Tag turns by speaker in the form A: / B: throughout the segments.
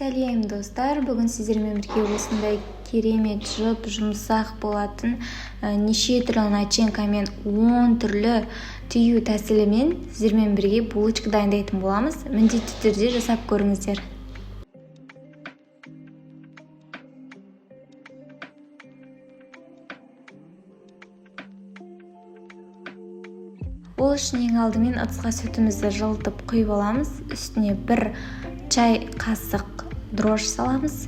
A: Сәлем достар, бүгін сіздермен бірге осындай керемет жұмсақ болатын неше түрлі начинкамен 10 түрлі тыю тәсілімен сіздермен бірге булочка дайындайтын боламыз. Міндетті түрде жасап көріңіздер. Ол үшін ең алдымен ыдысқа сүтімізді жылытып құйып аламыз. Үстіне 1 чай қасық дрожж саламыз.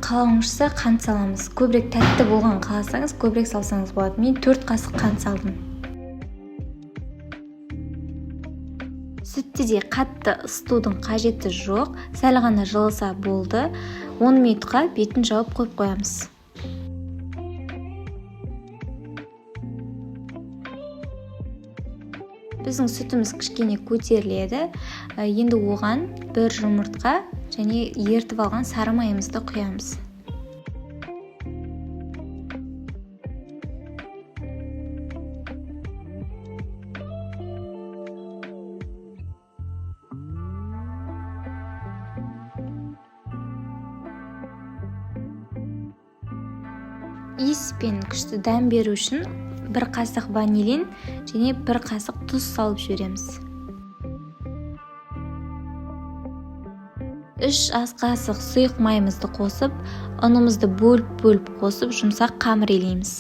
A: Қалауыңызша қант саламыз. Көбірек тәтті болған қаласаңыз, көбірек салсаңыз болады. Мен 4 қасық қант салдым. Сүтті де қатты ысытудың қажеті жоқ. Сәл ғана жылыса болды. 10 минутқа бетін жауып қойып қоямыз. Біздің сүтіміз кішкене көтеріледі. Енді оған 1 жұмыртқа және ертіп алған сары майымызды құямыз. Иіс пен күшті дәм беру үшін 1 қасық ванилин және 1 қасық тұз салып жібереміз. 3 ас қасық сұйық майымызды қосып, ұнымызды бөліп қосып, жұмсақ қамыр илейміз.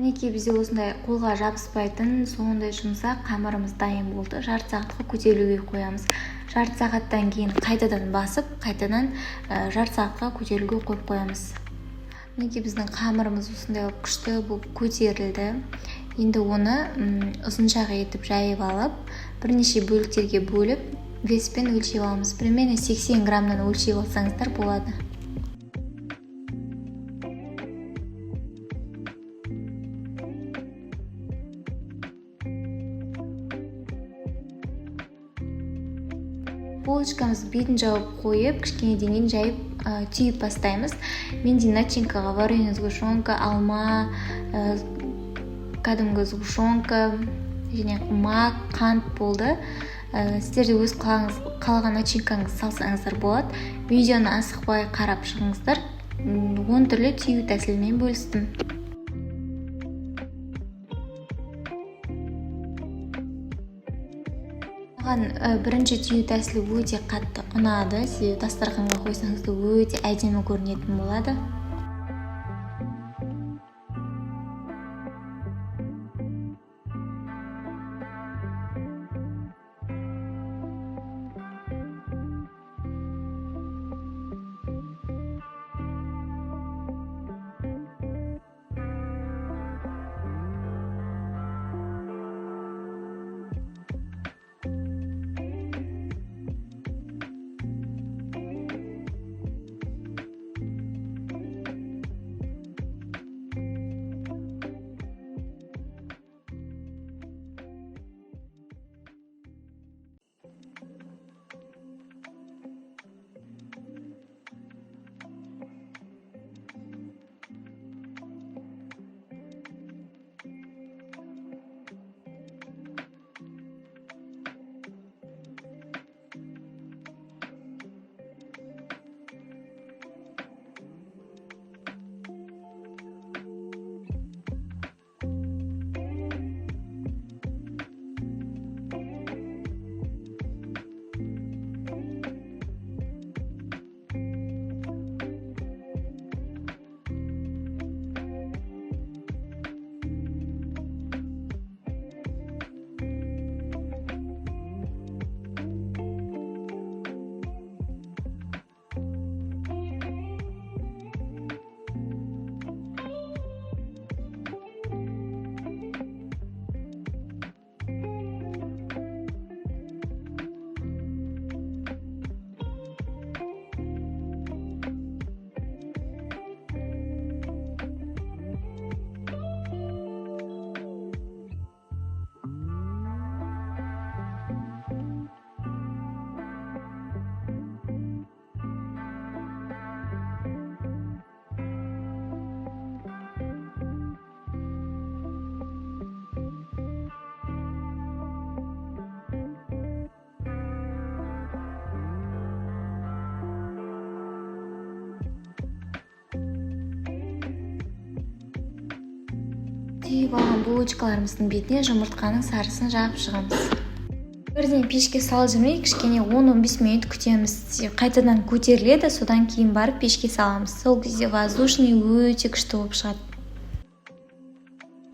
A: Мінекей бізде осындай қолға жабыспайтын сондай жұмсақ қамырымыз дайын болды. Жарты сағатқа көтерілуге қоямыз. Жарты сағаттан кейін қайтадан басып, қайтадан жарты сағатқа көтерілуге қойып қоямыз. Мінекей біздің қамырымыз осындай күшті болып көтерілді. Енді оны ұзыншақ етіп жайып алып, бірнеше бөліктерге бөліп, веспен өлшеп аламыз. Примерно 80 граммнан өлшеп алсаңыздар болады. Булочкамыз бетін жауып қойып, кішкене дейін жайып түйіп бастаймыз. Менде начинкаға вареная сгущенка, алма, кәдімгі сгущенка және мак, қант болды. Сіздерде өз қалаған начинкаңыз салсаңыздар болады. Видеоны асықпай қарап шығыңыздар. 10 түрлі түйу тәсілімен бөлістім. Маған бірінші түйу тәсілі өте қатты ұнады. Себебі дастарханға қойсаңыз өте әдемі көрінетін болады. түйіп алған булочкаларымыздың бетіне жұмыртқаның сарысын жағып шығамыз. Бірден пешке салып жүрмей, кішкене 10-15 минут күтеміз. Қайтадан көтеріледі, содан кейін барып пешке саламыз. Сол кезде воздушный өте күшті болып шығады.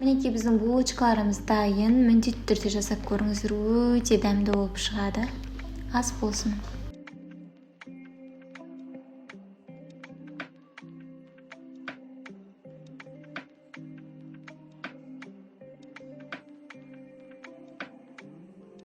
A: Мінекей біздің булочкаларымыз дайын. Міндетті түрде жасап көріңіздер, өте дәмді болып шығады. Ас болсын.